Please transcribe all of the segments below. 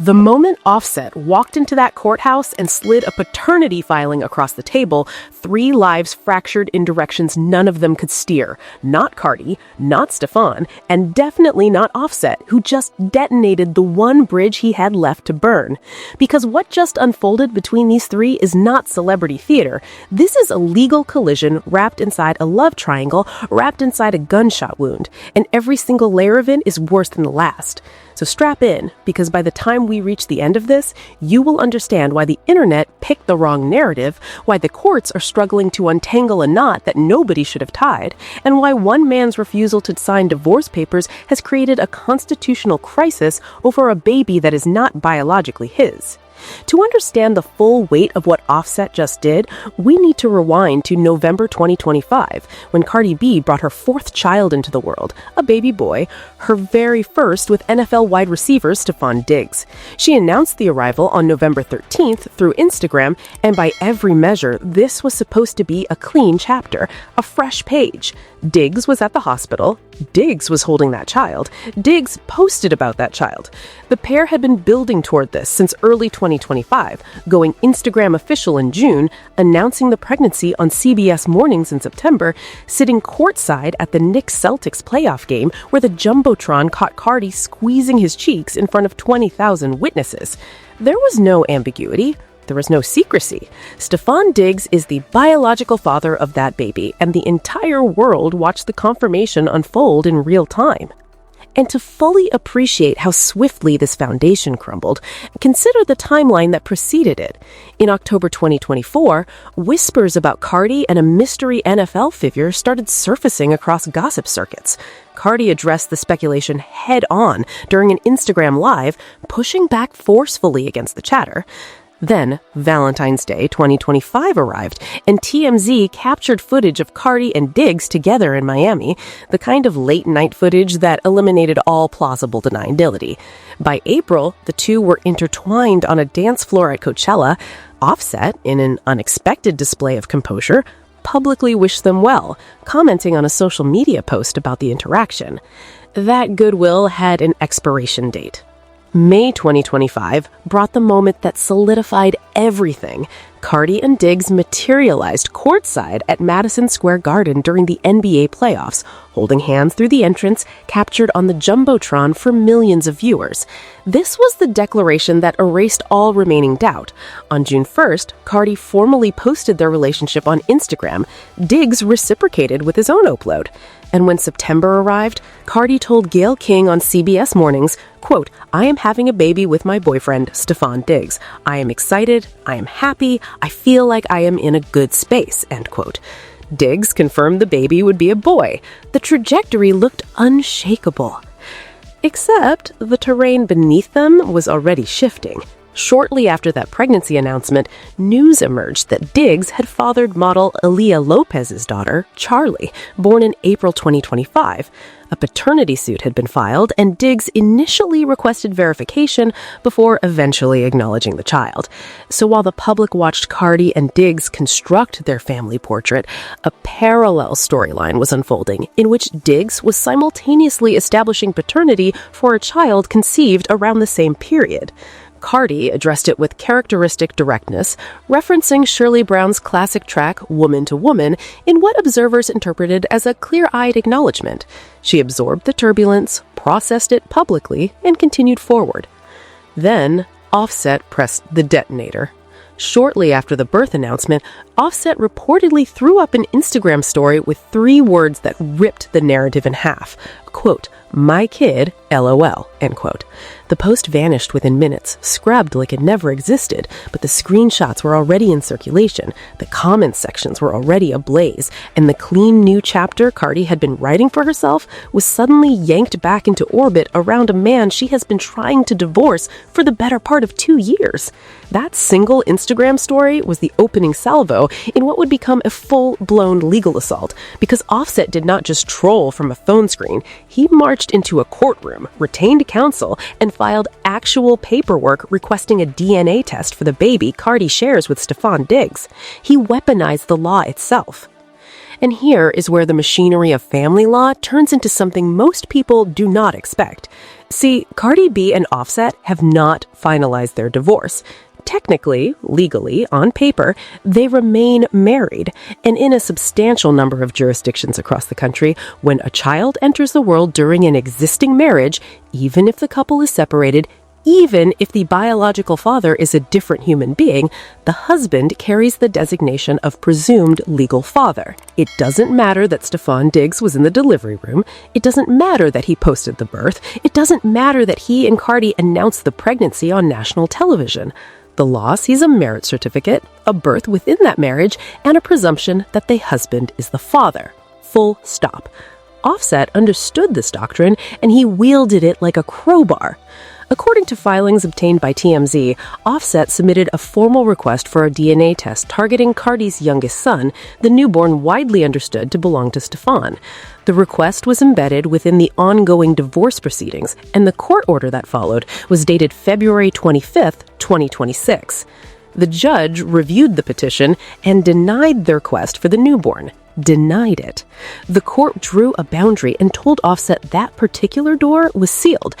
The moment Offset walked into that courthouse and slid a paternity filing across the table, 3 lives fractured in directions none of them could steer. Not Cardi, not Stefon, and definitely not Offset, who just detonated the one bridge he had left to burn. Because what just unfolded between these 3 is not celebrity theater. This is a legal collision wrapped inside a love triangle, wrapped inside a gunshot wound. And every single layer of it is worse than the last. So strap in, because by the time we reach the end of this, you will understand why the internet picked the wrong narrative, why the courts are struggling to untangle a knot that nobody should have tied, and why one man's refusal to sign divorce papers has created a constitutional crisis over a baby that is not biologically his. To understand the full weight of what Offset just did, we need to rewind to November 2025, when Cardi B brought her 4th child into the world, a baby boy, her very first with NFL wide receiver Stefon Diggs. She announced the arrival on November 13th through Instagram, and by every measure, this was supposed to be a clean chapter, a fresh page. Diggs was at the hospital. Diggs was holding that child. Diggs posted about that child. The pair had been building toward this since early 2025, going Instagram official in June, announcing the pregnancy on CBS Mornings in September, sitting courtside at the Knicks-Celtics playoff game where the Jumbotron caught Cardi squeezing his cheeks in front of 20,000 witnesses. There was no ambiguity. There was no secrecy. Stefon Diggs is the biological father of that baby, and the entire world watched the confirmation unfold in real time. And to fully appreciate how swiftly this foundation crumbled, consider the timeline that preceded it. In October 2024, whispers about Cardi and a mystery NFL figure started surfacing across gossip circuits. Cardi addressed the speculation head-on during an Instagram Live, pushing back forcefully against the chatter. Then, Valentine's Day 2025 arrived, and TMZ captured footage of Cardi and Diggs together in Miami, the kind of late-night footage that eliminated all plausible deniability. By April, the two were intertwined on a dance floor at Coachella. Offset, in an unexpected display of composure, publicly wished them well, commenting on a social media post about the interaction. That goodwill had an expiration date. May 2025 brought the moment that solidified everything. Cardi and Diggs materialized courtside at Madison Square Garden during the NBA playoffs, holding hands through the entrance, captured on the Jumbotron for millions of viewers. This was the declaration that erased all remaining doubt. On June 1st, Cardi formally posted their relationship on Instagram. Diggs reciprocated with his own upload. And when September arrived, Cardi told Gayle King on CBS Mornings, quote, "I am having a baby with my boyfriend, Stefon Diggs. I am excited. I am happy. I feel like I am in a good space," end quote. Diggs confirmed the baby would be a boy. The trajectory looked unshakable. Except the terrain beneath them was already shifting. Shortly after that pregnancy announcement, news emerged that Diggs had fathered model Aaliyah Lopez's daughter, Charlie, born in April 2025. A paternity suit had been filed, and Diggs initially requested verification before eventually acknowledging the child. So while the public watched Cardi and Diggs construct their family portrait, a parallel storyline was unfolding in which Diggs was simultaneously establishing paternity for a child conceived around the same period. Cardi addressed it with characteristic directness, referencing Shirley Brown's classic track, Woman to Woman, in what observers interpreted as a clear-eyed acknowledgement. She absorbed the turbulence, processed it publicly, and continued forward. Then, Offset pressed the detonator. Shortly after the birth announcement, Offset reportedly threw up an Instagram story with 3 words that ripped the narrative in half. Quote, "My kid, LOL," end quote. The post vanished within minutes, scrubbed like it never existed, but the screenshots were already in circulation, the comments sections were already ablaze, and the clean new chapter Cardi had been writing for herself was suddenly yanked back into orbit around a man she has been trying to divorce for the better part of 2 years. That single Instagram story was the opening salvo in what would become a full-blown legal assault, because Offset did not just troll from a phone screen, he marched into a courtroom, retained counsel, and filed actual paperwork requesting a DNA test for the baby Cardi shares with Stefon Diggs. He weaponized the law itself. And here is where the machinery of family law turns into something most people do not expect. See, Cardi B and Offset have not finalized their divorce. Technically, legally, on paper, they remain married, and in a substantial number of jurisdictions across the country, when a child enters the world during an existing marriage, even if the couple is separated, even if the biological father is a different human being, the husband carries the designation of presumed legal father. It doesn't matter that Stefon Diggs was in the delivery room. It doesn't matter that he posted the birth. It doesn't matter that he and Cardi announced the pregnancy on national television. The law sees a marriage certificate, a birth within that marriage, and a presumption that the husband is the father. Full stop. Offset understood this doctrine, and he wielded it like a crowbar. According to filings obtained by TMZ, Offset submitted a formal request for a DNA test targeting Cardi's youngest son, the newborn widely understood to belong to Stefon. The request was embedded within the ongoing divorce proceedings, and the court order that followed was dated February 25, 2026. The judge reviewed the petition and denied the request for the newborn. Denied it. The court drew a boundary and told Offset that particular door was sealed.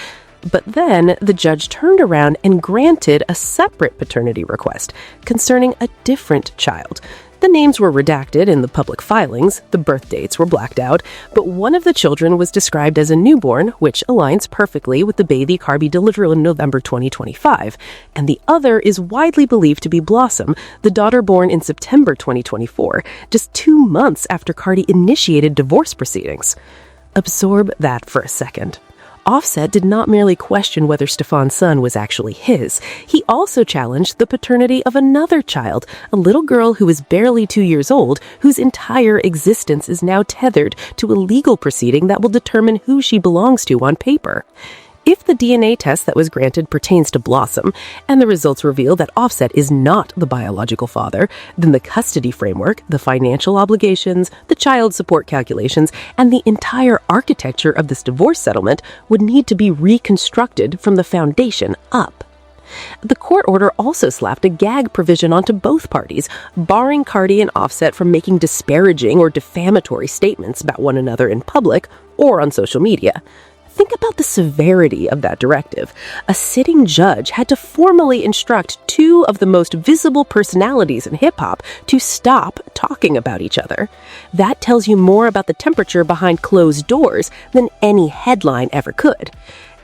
But then the judge turned around and granted a separate paternity request concerning a different child. The names were redacted in the public filings, the birth dates were blacked out, but one of the children was described as a newborn, which aligns perfectly with the baby Cardi delivered in November 2025, and the other is widely believed to be Blossom, the daughter born in September 2024, just 2 months after Cardi initiated divorce proceedings. Absorb that for a second. Offset did not merely question whether Stefon's son was actually his. He also challenged the paternity of another child, a little girl who is barely 2 years old, whose entire existence is now tethered to a legal proceeding that will determine who she belongs to on paper. If the DNA test that was granted pertains to Blossom, and the results reveal that Offset is not the biological father, then the custody framework, the financial obligations, the child support calculations, and the entire architecture of this divorce settlement would need to be reconstructed from the foundation up. The court order also slapped a gag provision onto both parties, barring Cardi and Offset from making disparaging or defamatory statements about one another in public or on social media. Think about the severity of that directive. A sitting judge had to formally instruct 2 of the most visible personalities in hip-hop to stop talking about each other. That tells you more about the temperature behind closed doors than any headline ever could.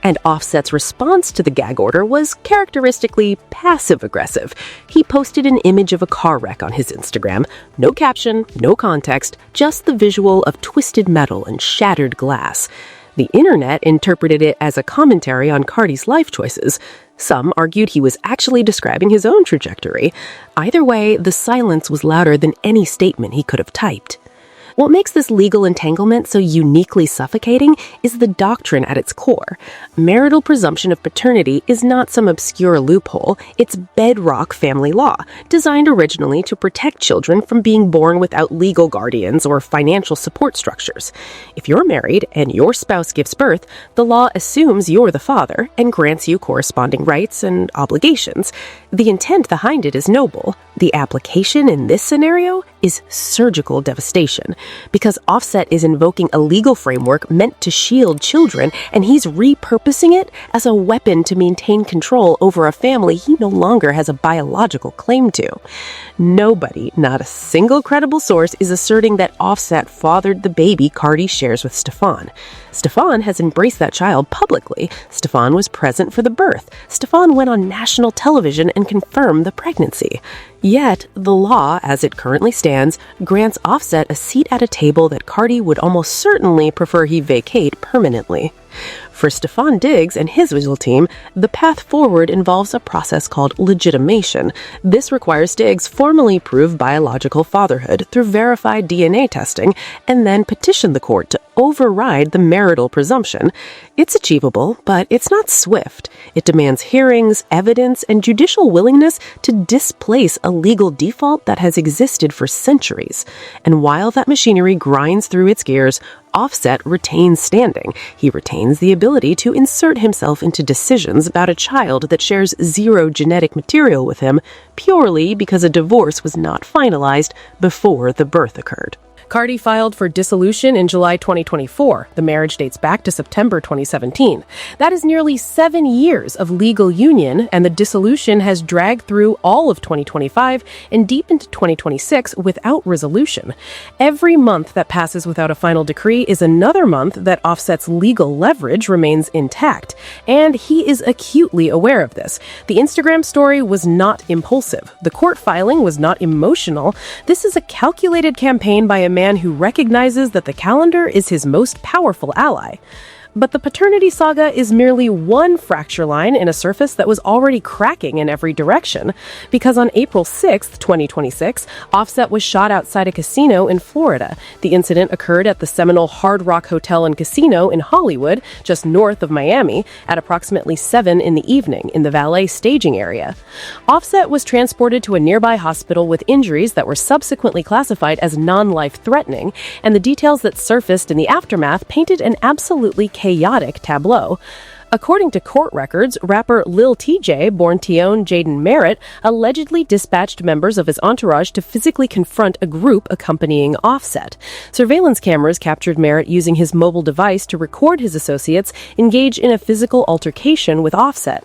And Offset's response to the gag order was characteristically passive-aggressive. He posted an image of a car wreck on his Instagram. No caption, no context, just the visual of twisted metal and shattered glass. The internet interpreted it as a commentary on Cardi's life choices. Some argued he was actually describing his own trajectory. Either way, the silence was louder than any statement he could have typed. What makes this legal entanglement so uniquely suffocating is the doctrine at its core. Marital presumption of paternity is not some obscure loophole, it's bedrock family law, designed originally to protect children from being born without legal guardians or financial support structures. If you're married and your spouse gives birth, the law assumes you're the father and grants you corresponding rights and obligations. The intent behind it is noble. The application in this scenario is surgical devastation, because Offset is invoking a legal framework meant to shield children, and he's repurposing it as a weapon to maintain control over a family he no longer has a biological claim to. Nobody, not a single credible source, is asserting that Offset fathered the baby Cardi shares with Stefon. Stefon has embraced that child publicly. Stefon was present for the birth. Stefon went on national television and confirmed the pregnancy. Yet, the law, as it currently stands, grants Offset a seat at a table that Cardi would almost certainly prefer he vacate permanently. For Stefon Diggs and his legal team, the path forward involves a process called legitimation. This requires Diggs formally prove biological fatherhood through verified DNA testing and then petition the court to override the marital presumption. It's achievable, but it's not swift. It demands hearings, evidence, and judicial willingness to displace a legal default that has existed for centuries. And while that machinery grinds through its gears, Offset retains standing. He retains the ability to insert himself into decisions about a child that shares zero genetic material with him purely because a divorce was not finalized before the birth occurred. Cardi filed for dissolution in July 2024. The marriage dates back to September 2017. That is nearly 7 years of legal union, and the dissolution has dragged through all of 2025 and deep into 2026 without resolution. Every month that passes without a final decree is another month that Offset's legal leverage remains intact, and he is acutely aware of this. The Instagram story was not impulsive. The court filing was not emotional. This is a calculated campaign by a man who recognizes that the calendar is his most powerful ally. But the paternity saga is merely one fracture line in a surface that was already cracking in every direction, because on April 6, 2026, Offset was shot outside a casino in Florida. The incident occurred at the Seminole Hard Rock Hotel and Casino in Hollywood, just north of Miami, at approximately 7 in the evening in the valet staging area. Offset was transported to a nearby hospital with injuries that were subsequently classified as non-life-threatening, and the details that surfaced in the aftermath painted an absolutely chaotic tableau. According to court records, rapper Lil Tjay, born Tion Jaden Merritt, allegedly dispatched members of his entourage to physically confront a group accompanying Offset. Surveillance cameras captured Merritt using his mobile device to record his associates engage in a physical altercation with Offset.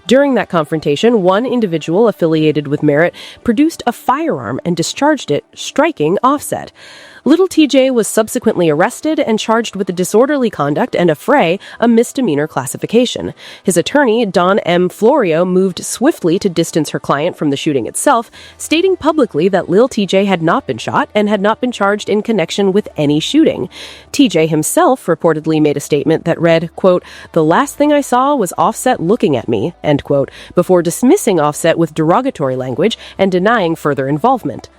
During that confrontation, one individual affiliated with Merritt produced a firearm and discharged it, striking Offset. Lil Tjay was subsequently arrested and charged with disorderly conduct and affray, a misdemeanor classification. His attorney, Dawn M. Florio, moved swiftly to distance her client from the shooting itself, stating publicly that Lil Tjay had not been shot and had not been charged in connection with any shooting. Tjay himself reportedly made a statement that read, quote, "The last thing I saw was Offset looking at me," end quote, before dismissing Offset with derogatory language and denying further involvement.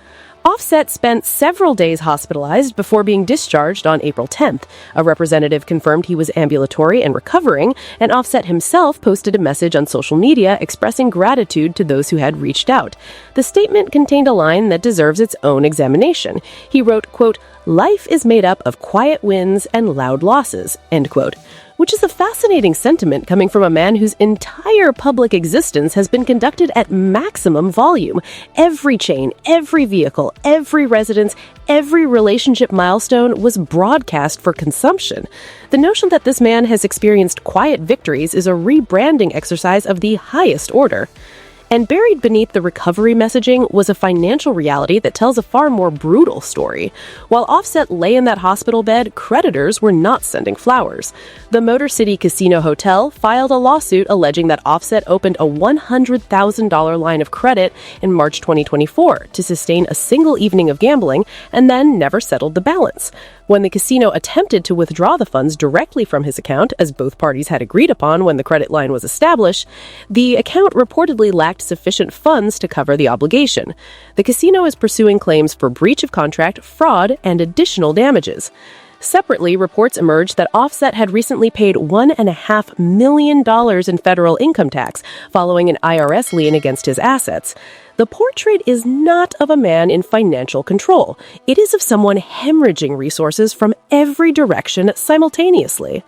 Offset spent several days hospitalized before being discharged on April 10th. A representative confirmed he was ambulatory and recovering, and Offset himself posted a message on social media expressing gratitude to those who had reached out. The statement contained a line that deserves its own examination. He wrote, quote, "Life is made up of quiet wins and loud losses," end quote. Which is a fascinating sentiment coming from a man whose entire public existence has been conducted at maximum volume. Every chain, every vehicle, every residence, every relationship milestone was broadcast for consumption. The notion that this man has experienced quiet victories is a rebranding exercise of the highest order. And buried beneath the recovery messaging was a financial reality that tells a far more brutal story. While Offset lay in that hospital bed, creditors were not sending flowers. The Motor City Casino Hotel filed a lawsuit alleging that Offset opened a $100,000 line of credit in March 2024 to sustain a single evening of gambling and then never settled the balance. When the casino attempted to withdraw the funds directly from his account, as both parties had agreed upon when the credit line was established, the account reportedly lacked sufficient funds to cover the obligation. The casino is pursuing claims for breach of contract, fraud, and additional damages. Separately, reports emerged that Offset had recently paid $1.5 million in federal income tax following an IRS lien against his assets. The portrait is not of a man in financial control. It is of someone hemorrhaging resources from every direction simultaneously.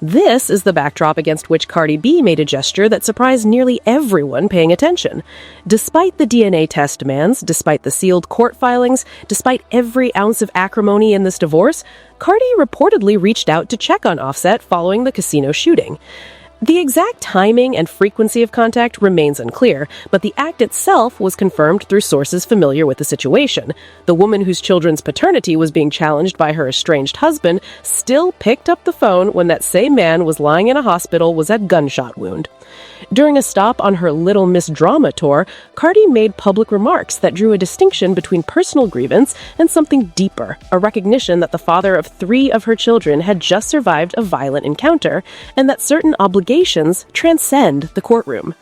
This is the backdrop against which Cardi B made a gesture that surprised nearly everyone paying attention. Despite the DNA test demands, despite the sealed court filings, despite every ounce of acrimony in this divorce, Cardi reportedly reached out to check on Offset following the casino shooting. The exact timing and frequency of contact remains unclear, but the act itself was confirmed through sources familiar with the situation. The woman whose children's paternity was being challenged by her estranged husband still picked up the phone when that same man was lying in a hospital with a gunshot wound. During a stop on her Little Miss Drama tour, Cardi made public remarks that drew a distinction between personal grievance and something deeper, a recognition that the father of 3 of her children had just survived a violent encounter, and that certain obligations transcend the courtroom.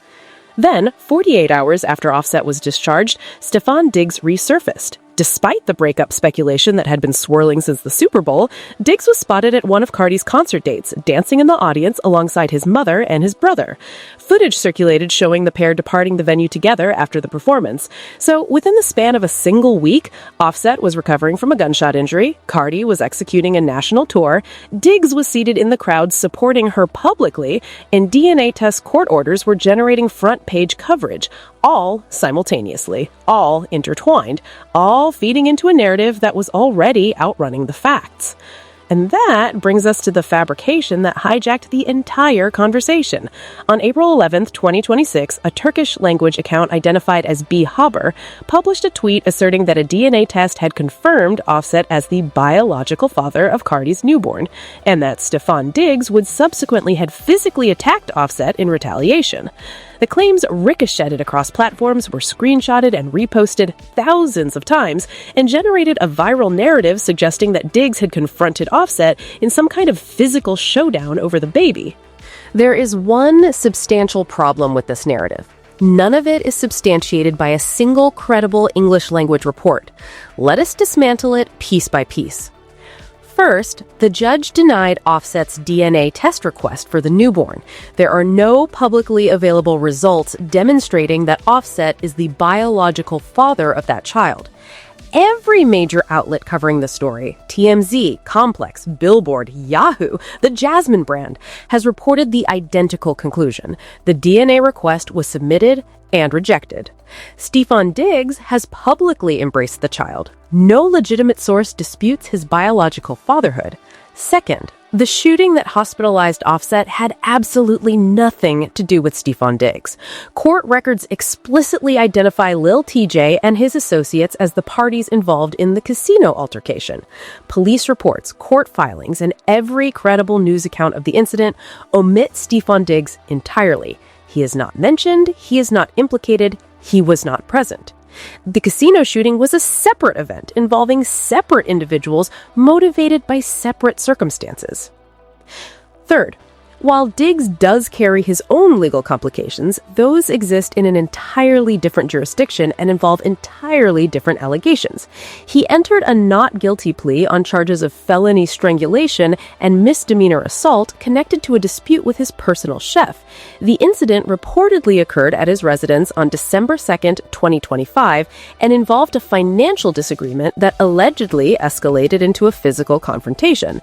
Then, 48 hours after Offset was discharged, Stefon Diggs resurfaced. Despite the breakup speculation that had been swirling since the Super Bowl, Diggs was spotted at one of Cardi's concert dates, dancing in the audience alongside his mother and his brother. Footage circulated showing the pair departing the venue together after the performance. So, within the span of a single week, Offset was recovering from a gunshot injury, Cardi was executing a national tour, Diggs was seated in the crowd supporting her publicly, and DNA test court orders were generating front-page coverage, all simultaneously, all intertwined, all feeding into a narrative that was already outrunning the facts. And that brings us to the fabrication that hijacked the entire conversation. On April 11th, 2026, a Turkish language account identified as B. Haber published a tweet asserting that a DNA test had confirmed Offset as the biological father of Cardi's newborn, and that Stefon Diggs would subsequently had physically attacked Offset in retaliation. The claims ricocheted across platforms, were screenshotted and reposted thousands of times, and generated a viral narrative suggesting that Diggs had confronted Offset in some kind of physical showdown over the baby. There is one substantial problem with this narrative. None of it is substantiated by a single credible English language report. Let us dismantle it piece by piece. First, the judge denied Offset's DNA test request for the newborn. There are no publicly available results demonstrating that Offset is the biological father of that child. Every major outlet covering the story, TMZ, Complex, Billboard, Yahoo, the Jasmine brand, has reported the identical conclusion. The DNA request was submitted and rejected. Stefon Diggs has publicly embraced the child. No legitimate source disputes his biological fatherhood. Second, the shooting that hospitalized Offset had absolutely nothing to do with Stefon Diggs. Court records explicitly identify Lil Tjay and his associates as the parties involved in the casino altercation. Police reports, court filings, and every credible news account of the incident omit Stefon Diggs entirely. He is not mentioned, he is not implicated, he was not present. The casino shooting was a separate event involving separate individuals motivated by separate circumstances. Third, while Diggs does carry his own legal complications, those exist in an entirely different jurisdiction and involve entirely different allegations. He entered a not guilty plea on charges of felony strangulation and misdemeanor assault connected to a dispute with his personal chef. The incident reportedly occurred at his residence on December 2nd, 2025, and involved a financial disagreement that allegedly escalated into a physical confrontation.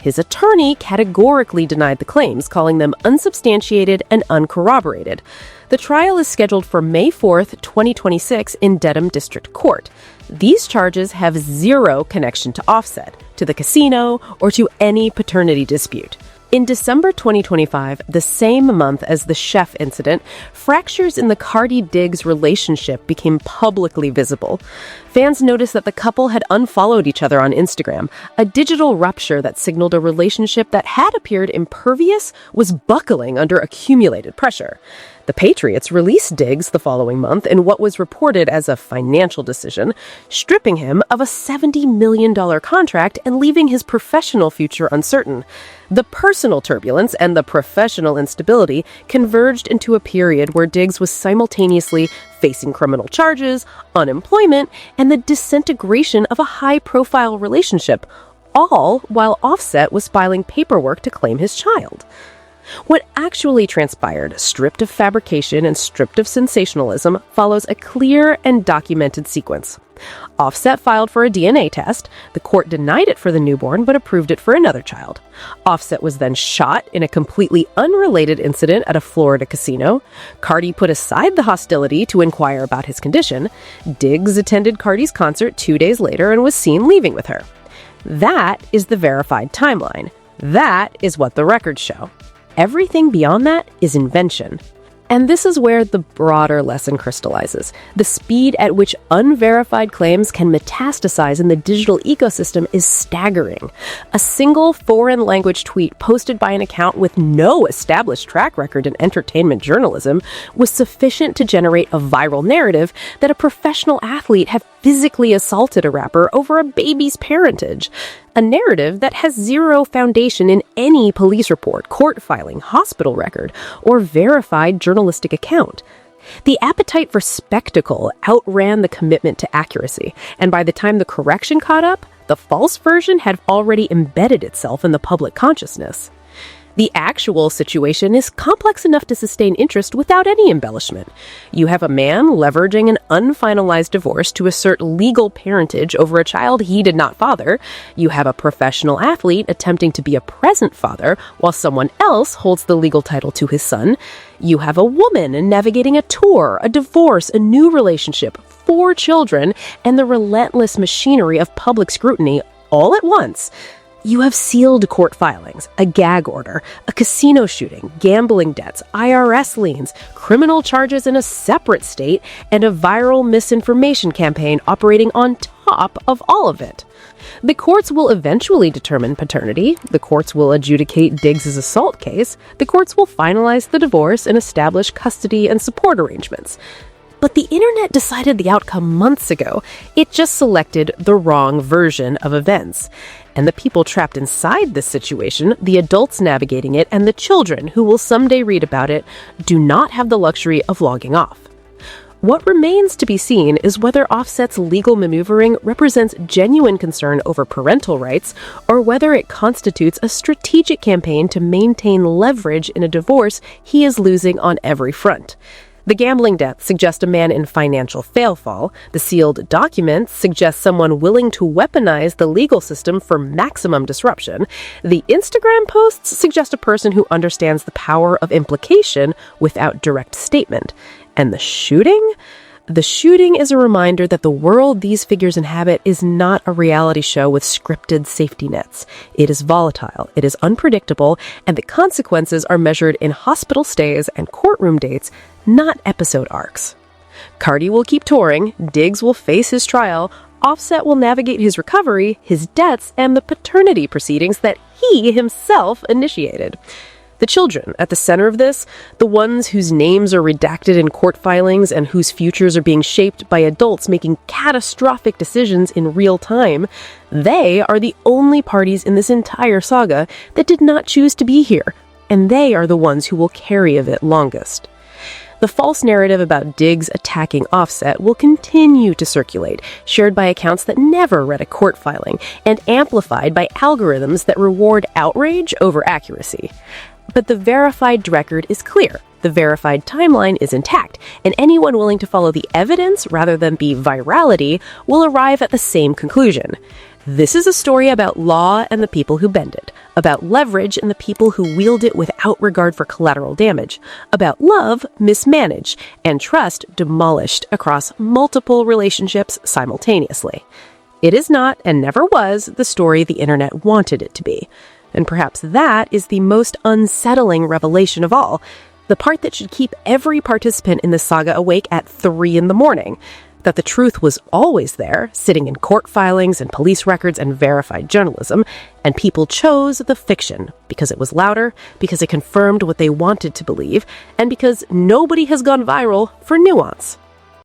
His attorney categorically denied the claims, calling them unsubstantiated and uncorroborated. The trial is scheduled for May 4th, 2026 in Dedham District Court. These charges have zero connection to Offset, to the casino, or to any paternity dispute. In December 2025, the same month as the chef incident, fractures in the Cardi-Diggs relationship became publicly visible. Fans noticed that the couple had unfollowed each other on Instagram. A digital rupture that signaled a relationship that had appeared impervious was buckling under accumulated pressure. The Patriots released Diggs the following month in what was reported as a financial decision, stripping him of a $70 million contract and leaving his professional future uncertain. The personal turbulence and the professional instability converged into a period where Diggs was simultaneously facing criminal charges, unemployment, and the disintegration of a high-profile relationship, all while Offset was filing paperwork to claim his child. What actually transpired, stripped of fabrication and stripped of sensationalism, follows a clear and documented sequence. Offset filed for a DNA test. The court denied it for the newborn, but approved it for another child. Offset was then shot in a completely unrelated incident at a Florida casino. Cardi put aside the hostility to inquire about his condition. Diggs attended Cardi's concert 2 days later and was seen leaving with her. That is the verified timeline. That is what the records show. Everything beyond that is invention. And this is where the broader lesson crystallizes. The speed at which unverified claims can metastasize in the digital ecosystem is staggering. A single foreign language tweet posted by an account with no established track record in entertainment journalism was sufficient to generate a viral narrative that a professional athlete had physically assaulted a rapper over a baby's parentage. A narrative that has zero foundation in any police report, court filing, hospital record, or verified journalistic account. The appetite for spectacle outran the commitment to accuracy, and by the time the correction caught up, the false version had already embedded itself in the public consciousness. The actual situation is complex enough to sustain interest without any embellishment. You have a man leveraging an unfinalized divorce to assert legal parentage over a child he did not father. You have a professional athlete attempting to be a present father while someone else holds the legal title to his son. You have a woman navigating a tour, a divorce, a new relationship, 4 children, and the relentless machinery of public scrutiny all at once. You have sealed court filings, a gag order, a casino shooting, gambling debts, IRS liens, criminal charges in a separate state, and a viral misinformation campaign operating on top of all of it. The courts will eventually determine paternity. The courts will adjudicate Diggs' assault case. The courts will finalize the divorce and establish custody and support arrangements. But the internet decided the outcome months ago. It just selected the wrong version of events. And the people trapped inside this situation, the adults navigating it, and the children who will someday read about it, do not have the luxury of logging off. What remains to be seen is whether Offset's legal maneuvering represents genuine concern over parental rights, or whether it constitutes a strategic campaign to maintain leverage in a divorce he is losing on every front. The gambling debts suggest a man in financial failfall. The sealed documents suggest someone willing to weaponize the legal system for maximum disruption. The Instagram posts suggest a person who understands the power of implication without direct statement. And the shooting? The shooting is a reminder that the world these figures inhabit is not a reality show with scripted safety nets. It is volatile, it is unpredictable, and the consequences are measured in hospital stays and courtroom dates, not episode arcs. Cardi will keep touring, Diggs will face his trial, Offset will navigate his recovery, his debts, and the paternity proceedings that he himself initiated. The children at the center of this, the ones whose names are redacted in court filings and whose futures are being shaped by adults making catastrophic decisions in real time, they are the only parties in this entire saga that did not choose to be here, and they are the ones who will carry of it longest. The false narrative about Diggs attacking Offset will continue to circulate, shared by accounts that never read a court filing, and amplified by algorithms that reward outrage over accuracy. But the verified record is clear, the verified timeline is intact, and anyone willing to follow the evidence rather than be virality will arrive at the same conclusion. This is a story about law and the people who bend it, about leverage and the people who wield it without regard for collateral damage, about love mismanaged and trust demolished across multiple relationships simultaneously. It is not, and never was, the story the internet wanted it to be. And perhaps that is the most unsettling revelation of all, the part that should keep every participant in the saga awake at 3 a.m, that the truth was always there, sitting in court filings and police records and verified journalism, and people chose the fiction because it was louder, because it confirmed what they wanted to believe, and because nobody has gone viral for nuance.